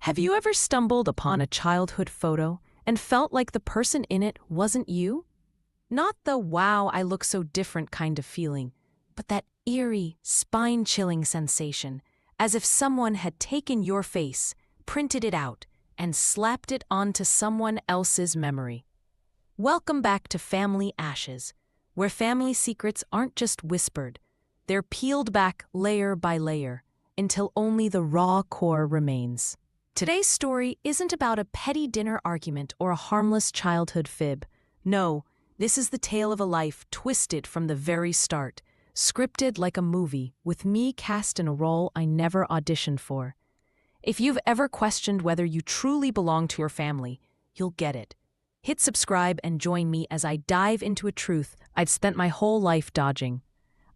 Have you ever stumbled upon a childhood photo and felt like the person in it wasn't you? Not the wow, I look so different kind of feeling, but that eerie, spine-chilling sensation, as if someone had taken your face, printed it out, and slapped it onto someone else's memory. Welcome back to Family Ashes, where family secrets aren't just whispered, they're peeled back layer by layer until only the raw core remains. Today's story isn't about a petty dinner argument or a harmless childhood fib. No, this is the tale of a life twisted from the very start, scripted like a movie, with me cast in a role I never auditioned for. If you've ever questioned whether you truly belong to your family, you'll get it. Hit subscribe and join me as I dive into a truth I'd spent my whole life dodging.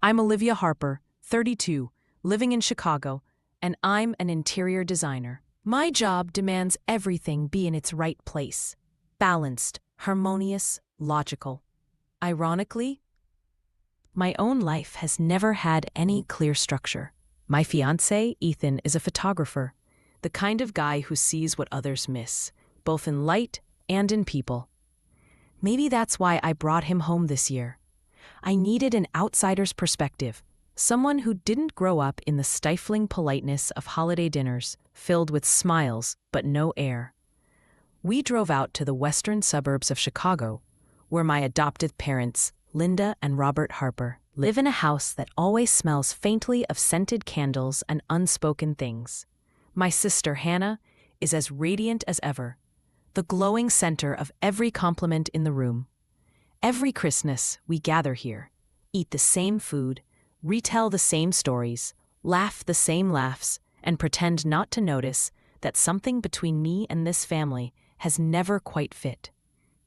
I'm Olivia Harper, 32, living in Chicago, and I'm an interior designer. My job demands everything be in its right place. Balanced, harmonious, logical. Ironically, my own life has never had any clear structure. My fiancé, Ethan, is a photographer, the kind of guy who sees what others miss, both in light and in people. Maybe that's why I brought him home this year. I needed an outsider's perspective, someone who didn't grow up in the stifling politeness of holiday dinners, filled with smiles but no air. We drove out to the western suburbs of Chicago, where my adopted parents, Linda and Robert Harper, live in a house that always smells faintly of scented candles and unspoken things. My sister Hannah is as radiant as ever, the glowing center of every compliment in the room. Every Christmas, we gather here, eat the same food, retell the same stories, laugh the same laughs, and pretend not to notice that something between me and this family has never quite fit.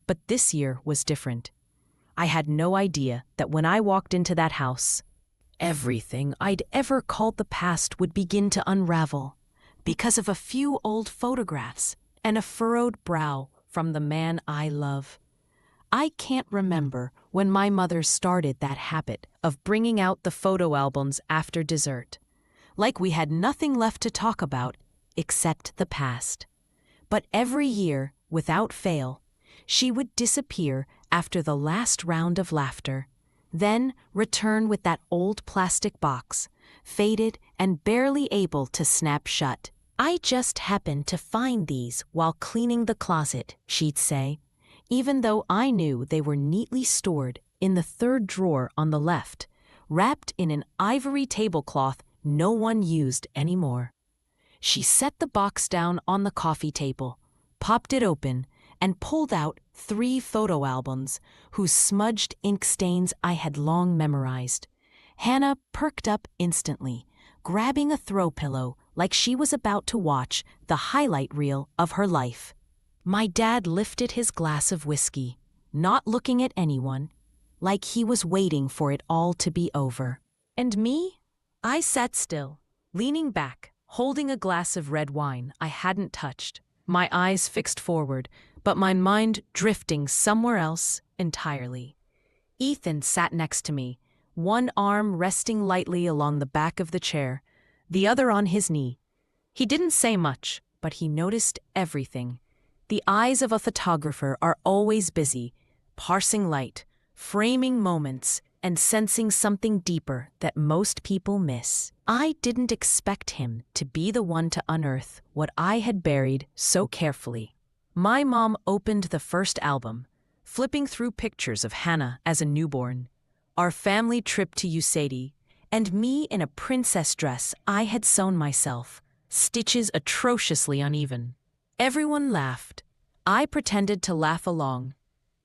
But this year was different. I had no idea that when I walked into that house, everything I'd ever called the past would begin to unravel because of a few old photographs and a furrowed brow from the man I love. I can't remember when my mother started that habit of bringing out the photo albums after dessert, like we had nothing left to talk about except the past. But every year, without fail, she would disappear after the last round of laughter, then return with that old plastic box, faded and barely able to snap shut. "I just happened to find these while cleaning the closet," she'd say, even though I knew they were neatly stored in the third drawer on the left, wrapped in an ivory tablecloth no one used anymore. She set the box down on the coffee table, popped it open, and pulled out 3 photo albums whose smudged ink stains I had long memorized. Hannah perked up instantly, grabbing a throw pillow like she was about to watch the highlight reel of her life. My dad lifted his glass of whiskey, not looking at anyone, like he was waiting for it all to be over. And me? I sat still, leaning back, holding a glass of red wine I hadn't touched, my eyes fixed forward, but my mind drifting somewhere else entirely. Ethan sat next to me, one arm resting lightly along the back of the chair, the other on his knee. He didn't say much, but he noticed everything. The eyes of a photographer are always busy, parsing light, framing moments, and sensing something deeper that most people miss. I didn't expect him to be the one to unearth what I had buried so carefully. My mom opened the first album, flipping through pictures of Hannah as a newborn, our family trip to USAID, and me in a princess dress I had sewn myself, stitches atrociously uneven. Everyone laughed. I pretended to laugh along.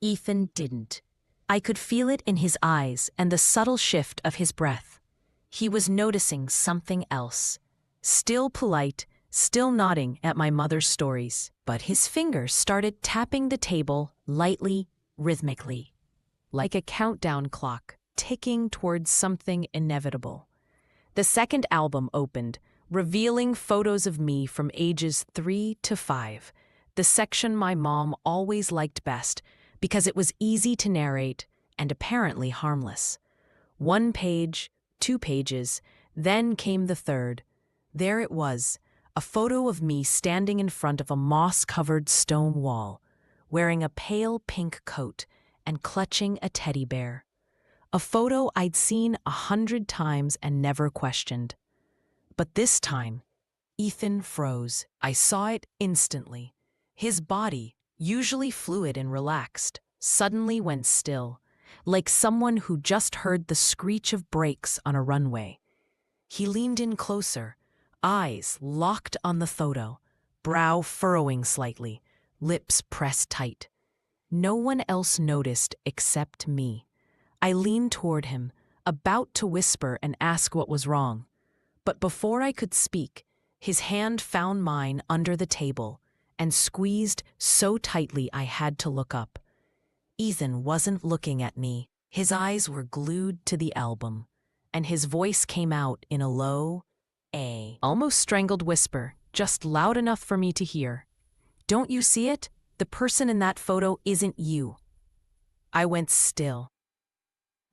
Ethan didn't. I could feel it in his eyes and the subtle shift of his breath. He was noticing something else. Still polite, still nodding at my mother's stories, but his fingers started tapping the table lightly, rhythmically, like a countdown clock, ticking towards something inevitable. The second album opened, revealing photos of me from ages 3 to 5, the section my mom always liked best because it was easy to narrate and apparently harmless. 1 page, 2 pages, then came the third. There it was, A photo of me standing in front of a moss-covered stone wall, wearing a pale pink coat and clutching a teddy bear. A photo I'd seen 100 times and never questioned. But this time, Ethan froze. I saw it instantly. His body, usually fluid and relaxed, suddenly went still, like someone who just heard the screech of brakes on a runway. He leaned in closer, eyes locked on the photo, brow furrowing slightly, lips pressed tight. No one else noticed except me. I leaned toward him, about to whisper and ask what was wrong. But before I could speak, his hand found mine under the table and squeezed so tightly I had to look up. Ethan wasn't looking at me. His eyes were glued to the album, and his voice came out in a low, almost strangled whisper, just loud enough for me to hear. "Don't you see it? The person in that photo isn't you." I went still.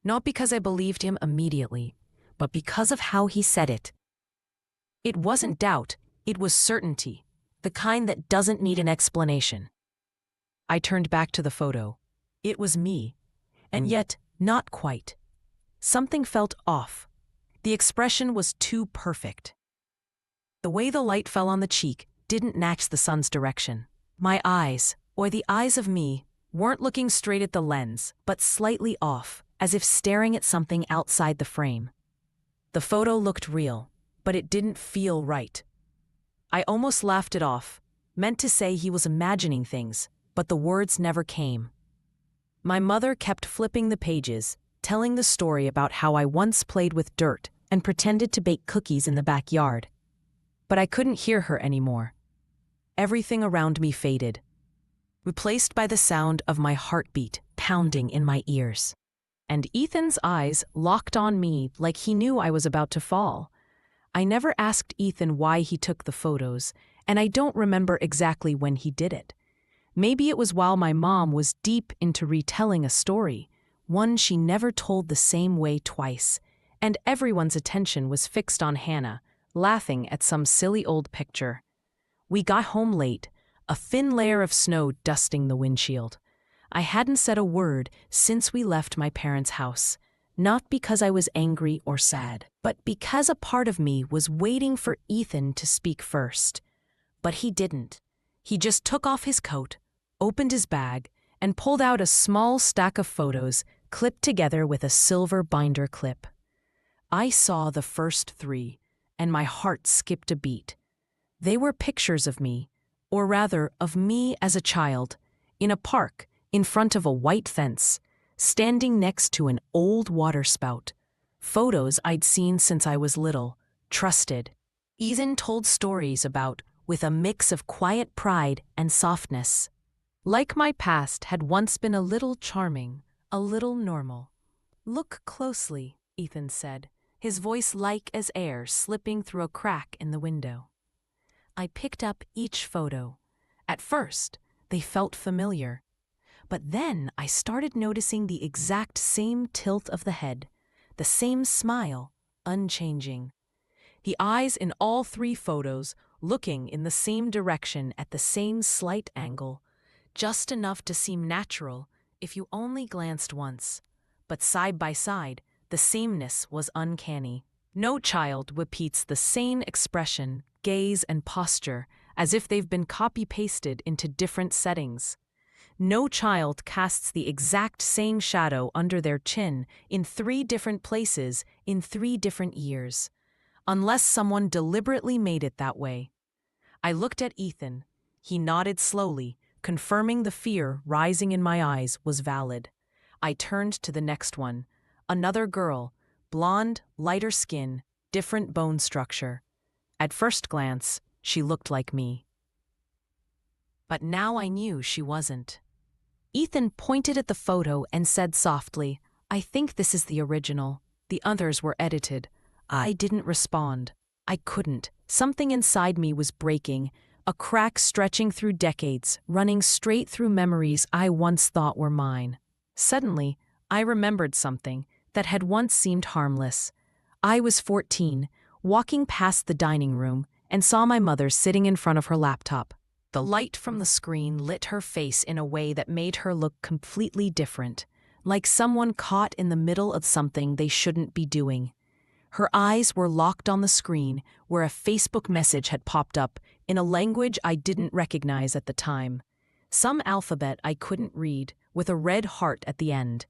Not because I believed him immediately, but because of how he said it. It wasn't doubt, it was certainty, the kind that doesn't need an explanation. I turned back to the photo. It was me, and yet not quite. Something felt off. The expression was too perfect. The way the light fell on the cheek didn't match the sun's direction. My eyes, or the eyes of me, weren't looking straight at the lens, but slightly off, as if staring at something outside the frame. The photo looked real, but it didn't feel right. I almost laughed it off, meant to say he was imagining things, but the words never came. My mother kept flipping the pages, telling the story about how I once played with dirt and pretended to bake cookies in the backyard. But I couldn't hear her anymore. Everything around me faded, replaced by the sound of my heartbeat pounding in my ears. And Ethan's eyes locked on me like he knew I was about to fall. I never asked Ethan why he took the photos, and I don't remember exactly when he did it. Maybe it was while my mom was deep into retelling a story, one she never told the same way twice, and everyone's attention was fixed on Hannah, laughing at some silly old picture. We got home late, a thin layer of snow dusting the windshield. I hadn't said a word since we left my parents' house, not because I was angry or sad, but because a part of me was waiting for Ethan to speak first. But he didn't. He just took off his coat, opened his bag, and pulled out a small stack of photos clipped together with a silver binder clip. I saw the first 3, and my heart skipped a beat. They were pictures of me, or rather of me as a child, in a park, in front of a white fence, standing next to an old water spout. Photos I'd seen since I was little, trusted. Ethan told stories about, with a mix of quiet pride and softness. Like my past had once been a little charming, a little normal. "Look closely," Ethan said, his voice light as air slipping through a crack in the window. I picked up each photo. At first, they felt familiar. But then I started noticing the exact same tilt of the head, the same smile, unchanging. The eyes in all 3 photos looking in the same direction at the same slight angle, just enough to seem natural if you only glanced once. But side by side, the sameness was uncanny. No child repeats the same expression, gaze, and posture as if they've been copy-pasted into different settings. No child casts the exact same shadow under their chin in 3 different places in 3 different years, unless someone deliberately made it that way. I looked at Ethan. He nodded slowly, confirming the fear rising in my eyes was valid. I turned to the next one. Another girl, blonde, lighter skin, different bone structure. At first glance, she looked like me. But now I knew she wasn't. Ethan pointed at the photo and said softly, "I think this is the original. The others were edited." I didn't respond. I couldn't. Something inside me was breaking, a crack stretching through decades, running straight through memories I once thought were mine. Suddenly, I remembered something that had once seemed harmless. I was 14, walking past the dining room, and saw my mother sitting in front of her laptop. The light from the screen lit her face in a way that made her look completely different, like someone caught in the middle of something they shouldn't be doing. Her eyes were locked on the screen where a Facebook message had popped up in a language I didn't recognize at the time. Some alphabet I couldn't read, with a red heart at the end.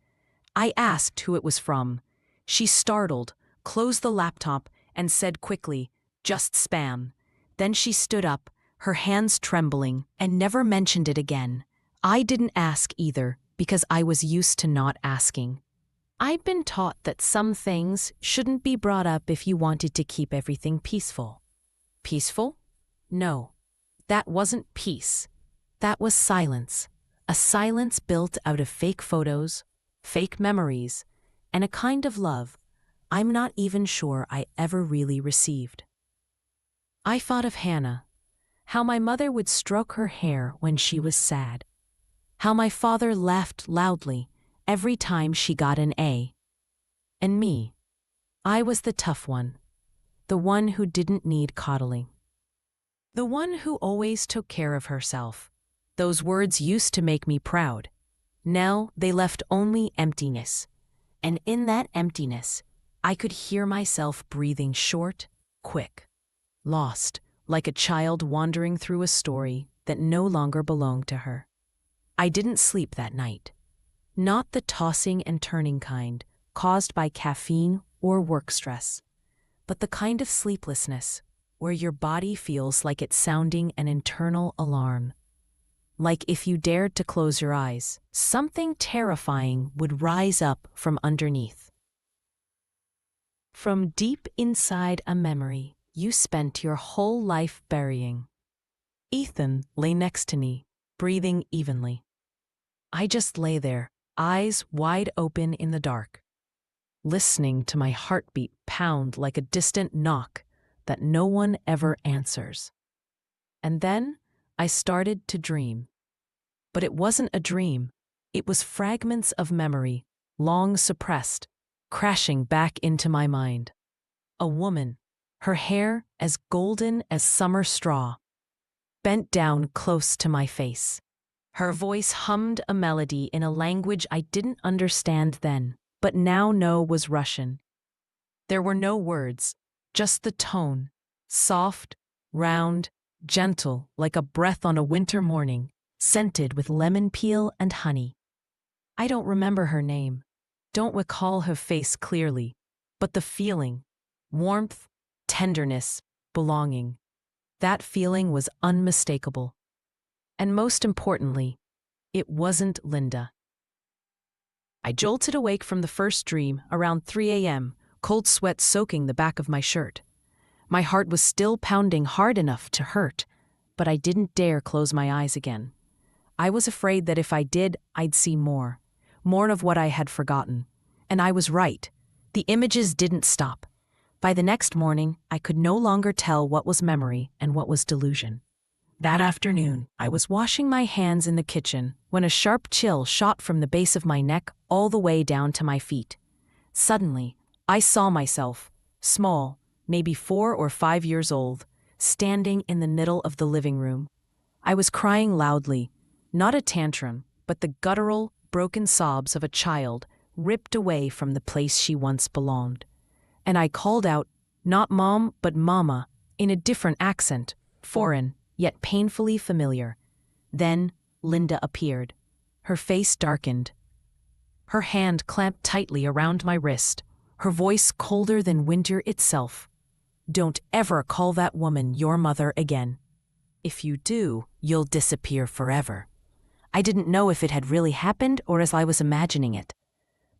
I asked who it was from. She startled, closed the laptop, and said quickly, "Just spam." Then she stood up, her hands trembling, and never mentioned it again. I didn't ask either, because I was used to not asking. I'd been taught that some things shouldn't be brought up if you wanted to keep everything peaceful. Peaceful? No. That wasn't peace. That was silence. A silence built out of fake photos, fake memories, and a kind of love I'm not even sure I ever really received. I thought of Hannah, how my mother would stroke her hair when she was sad, how my father laughed loudly every time she got an A. And me, I was the tough one, the one who didn't need coddling, the one who always took care of herself. Those words used to make me proud. Now they left only emptiness. And in that emptiness, I could hear myself breathing short, quick, lost, like a child wandering through a story that no longer belonged to her. I didn't sleep that night. Not the tossing and turning kind, caused by caffeine or work stress, but the kind of sleeplessness where your body feels like it's sounding an internal alarm. Like if you dared to close your eyes, something terrifying would rise up from underneath. From deep inside a memory you spent your whole life burying. Ethan lay next to me, breathing evenly. I just lay there, eyes wide open in the dark, listening to my heartbeat pound like a distant knock that no one ever answers. And then I started to dream. But it wasn't a dream. It was fragments of memory, long suppressed, crashing back into my mind. A woman, her hair as golden as summer straw, bent down close to my face. Her voice hummed a melody in a language I didn't understand then, but now know was Russian. There were no words, just the tone, soft, round, gentle, like a breath on a winter morning, scented with lemon peel and honey. I don't remember her name, don't recall her face clearly, but the feeling, warmth, tenderness, belonging, that feeling was unmistakable. And most importantly, it wasn't Linda. I jolted awake from the first dream around 3 a.m., cold sweat soaking the back of my shirt. My heart was still pounding hard enough to hurt, but I didn't dare close my eyes again. I was afraid that if I did, I'd see more of what I had forgotten. And I was right. The images didn't stop. By the next morning, I could no longer tell what was memory and what was delusion. That afternoon, I was washing my hands in the kitchen when a sharp chill shot from the base of my neck all the way down to my feet. Suddenly, I saw myself, small, maybe 4 or 5 years old, standing in the middle of the living room. I was crying loudly, not a tantrum, but the guttural, broken sobs of a child ripped away from the place she once belonged. And I called out, not Mom, but Mama, in a different accent, foreign, yet painfully familiar. Then Linda appeared. Her face darkened. Her hand clamped tightly around my wrist, her voice colder than winter itself. Don't ever call that woman your mother again. If you do, you'll disappear forever. I didn't know if it had really happened or as I was imagining it.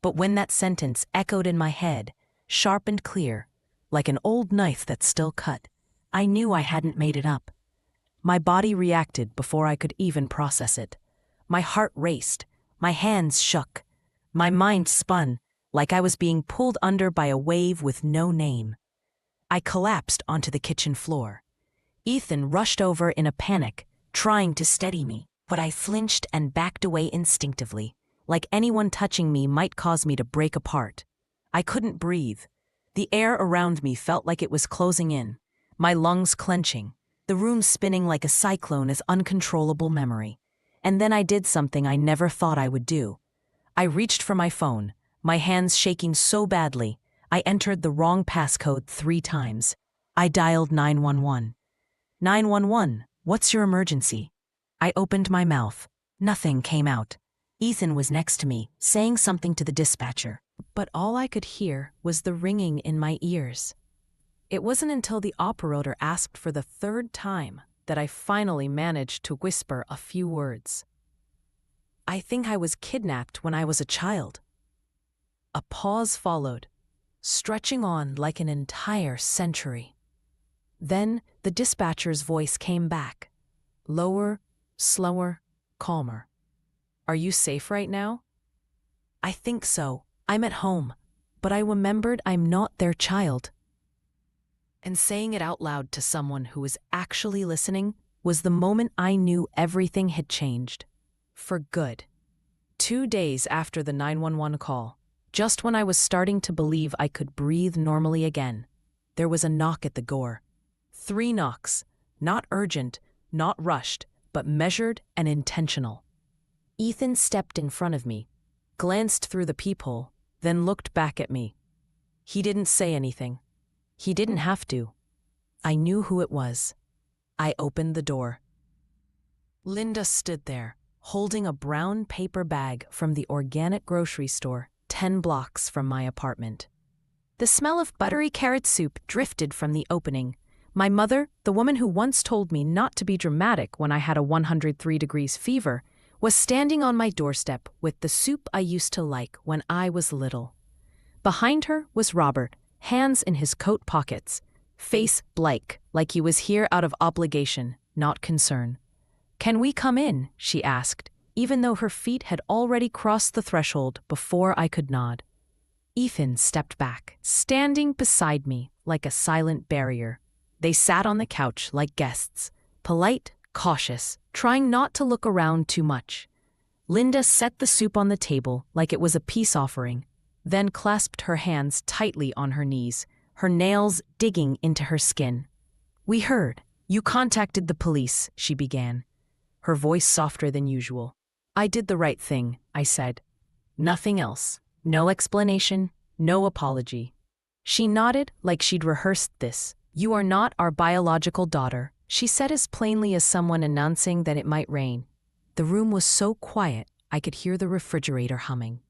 But when that sentence echoed in my head, sharp and clear, like an old knife that still cut, I knew I hadn't made it up. My body reacted before I could even process it. My heart raced, my hands shook, my mind spun like I was being pulled under by a wave with no name. I collapsed onto the kitchen floor. Ethan rushed over in a panic, trying to steady me, but I flinched and backed away instinctively, like anyone touching me might cause me to break apart. I couldn't breathe. The air around me felt like it was closing in. my lungs clenching, the room spinning like a cyclone as uncontrollable memory. And then I did something I never thought I would do. I reached for my phone, my hands shaking so badly, I entered the wrong passcode 3 times. I dialed 911. 911, what's your emergency? I opened my mouth. Nothing came out. Ethan was next to me, saying something to the dispatcher. But all I could hear was the ringing in my ears. It wasn't until the operator asked for the 3rd time that I finally managed to whisper a few words. I think I was kidnapped when I was a child. A pause followed, stretching on like an entire century. Then the dispatcher's voice came back, lower, slower, calmer. Are you safe right now? I think so. I'm at home, but I remembered I'm not their child. And saying it out loud to someone who was actually listening was the moment I knew everything had changed. For good. 2 days after the 911 call, just when I was starting to believe I could breathe normally again, there was a knock at the door. 3 knocks, not urgent, not rushed, but measured and intentional. Ethan stepped in front of me, glanced through the peephole, then looked back at me. He didn't say anything. He didn't have to. I knew who it was. I opened the door. Linda stood there, holding a brown paper bag from the organic grocery store 10 blocks from my apartment. The smell of buttery carrot soup drifted from the opening. My mother, the woman who once told me not to be dramatic when I had a 103 degrees fever, was standing on my doorstep with the soup I used to like when I was little. Behind her was Robert, hands in his coat pockets, face blank, like he was here out of obligation, not concern. "Can we come in?" she asked, even though her feet had already crossed the threshold before I could nod. Ethan stepped back, standing beside me like a silent barrier. They sat on the couch like guests, polite, cautious, trying not to look around too much. Linda set the soup on the table like it was a peace offering, then clasped her hands tightly on her knees, her nails digging into her skin. "We heard. You contacted the police," she began, her voice softer than usual. "I did the right thing," I said. Nothing else. No explanation, no apology. She nodded like she'd rehearsed this. "You are not our biological daughter," she said as plainly as someone announcing that it might rain. The room was so quiet I could hear the refrigerator humming.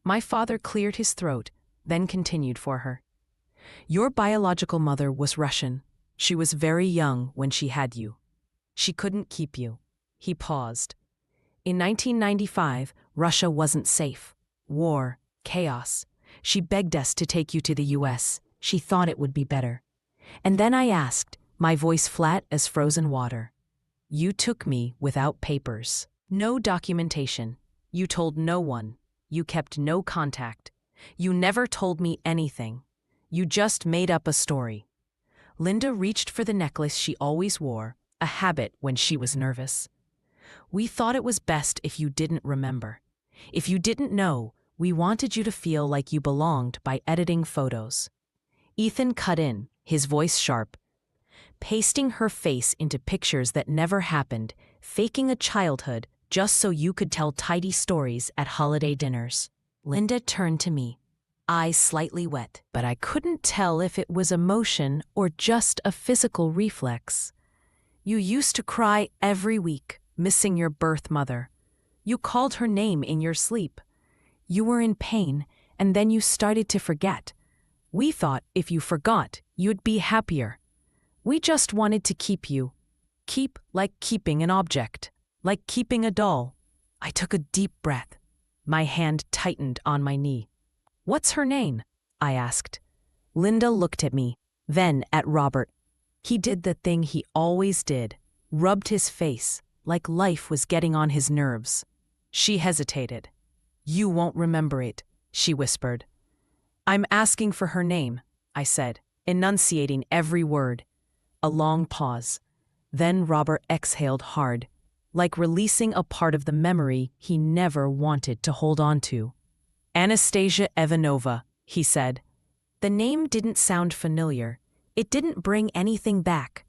My father cleared his throat, then continued for her. "Your biological mother was Russian. She was very young when she had you. She couldn't keep you." He paused. "In 1995, Russia wasn't safe. War, chaos. She begged us to take you to the US. She thought it would be better. And then I asked, my voice flat as frozen water. You took me without papers. No documentation. You told no one. You kept no contact. You never told me anything. You just made up a story." Linda reached for the necklace she always wore, a habit when she was nervous. "We thought it was best if you didn't remember. If you didn't know, we wanted you to feel like you belonged by editing photos." Ethan cut in, his voice sharp. "Pasting her face into pictures that never happened, faking a childhood just so you could tell tidy stories at holiday dinners." Linda turned to me, eyes slightly wet, but I couldn't tell if it was emotion or just a physical reflex. "You used to cry every week, missing your birth mother. You called her name in your sleep. You were in pain, and then you started to forget. We thought if you forgot, you'd be happier. We just wanted to keep you. Keep like keeping an object, like keeping a doll." I took a deep breath. My hand tightened on my knee. "What's her name?" I asked. Linda looked at me, then at Robert. He did the thing he always did, rubbed his face, like life was getting on his nerves. She hesitated. "You won't remember it," she whispered. "I'm asking for her name," I said, enunciating every word. A long pause. Then Robert exhaled hard, like releasing a part of the memory he never wanted to hold on to. "Anastasia Ivanova," he said. The name didn't sound familiar. It didn't bring anything back,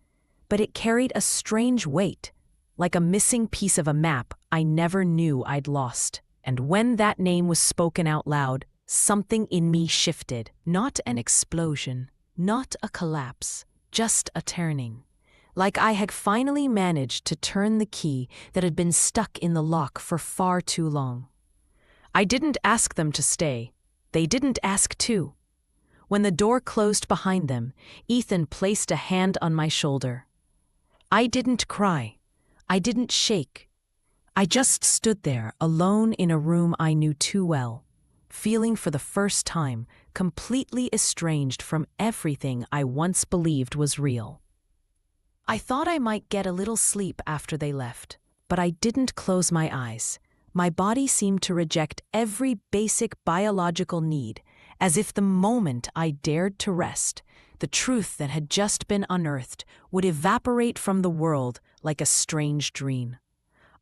but it carried a strange weight, like a missing piece of a map I never knew I'd lost. And when that name was spoken out loud, something in me shifted. Not an explosion, not a collapse, just a turning. Like I had finally managed to turn the key that had been stuck in the lock for far too long. I didn't ask them to stay. They didn't ask to. When the door closed behind them, Ethan placed a hand on my shoulder. I didn't cry. I didn't shake. I just stood there, alone in a room I knew too well, feeling for the first time completely estranged from everything I once believed was real. I thought I might get a little sleep after they left, but I didn't close my eyes. My body seemed to reject every basic biological need, as if the moment I dared to rest, the truth that had just been unearthed would evaporate from the world like a strange dream.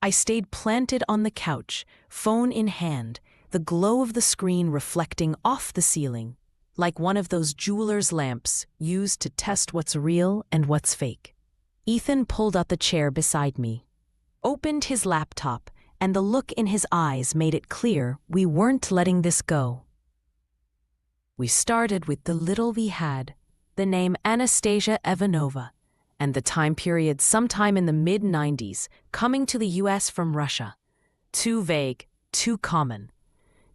I stayed planted on the couch, phone in hand, the glow of the screen reflecting off the ceiling, like one of those jeweler's lamps used to test what's real and what's fake. Ethan pulled up the chair beside me, opened his laptop, and the look in his eyes made it clear we weren't letting this go. We started with the little we had, the name Anastasia Ivanova, and the time period sometime in the mid-90s, coming to the US from Russia. Too vague, too common.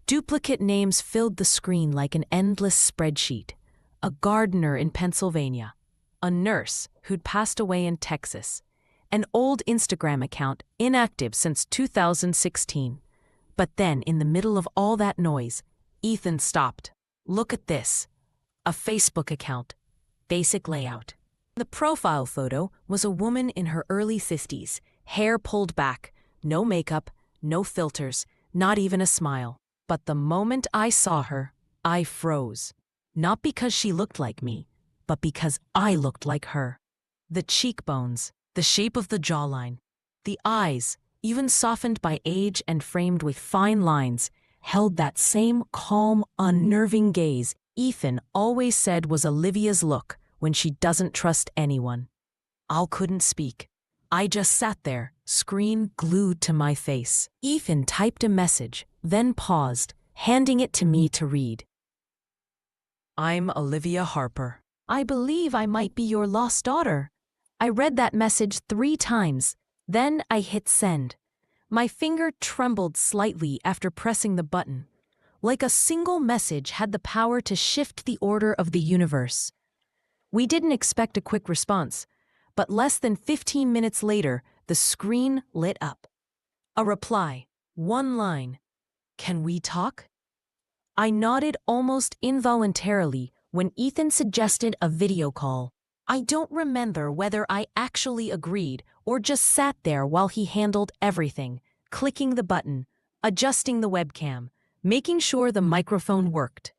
Duplicate names filled the screen like an endless spreadsheet. A gardener in Pennsylvania, a nurse who'd passed away in Texas, an old Instagram account inactive since 2016. But then, in the middle of all that noise, Ethan stopped. Look at this. A Facebook account. Basic layout. The profile photo was a woman in her early 50s, hair pulled back, no makeup, no filters, not even a smile. But the moment I saw her, I froze. Not because she looked like me, but because I looked like her. The cheekbones, the shape of the jawline, the eyes, even softened by age and framed with fine lines, held that same calm, unnerving gaze Ethan always said was Olivia's look when she doesn't trust anyone. I couldn't speak. I just sat there, screen glued to my face. Ethan typed a message, then paused, handing it to me to read. I'm Olivia Harper. I believe I might be your lost daughter. I read that message 3 times. Then I hit send. My finger trembled slightly after pressing the button. Like a single message had the power to shift the order of the universe. We didn't expect a quick response, but less than 15 minutes later, the screen lit up. A reply. 1 line. Can we talk? I nodded almost involuntarily when Ethan suggested a video call. I don't remember whether I actually agreed or just sat there while he handled everything, clicking the button, adjusting the webcam, making sure the microphone worked.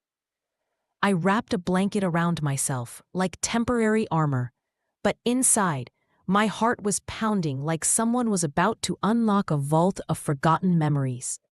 I wrapped a blanket around myself, like temporary armor, but inside, my heart was pounding like someone was about to unlock a vault of forgotten memories.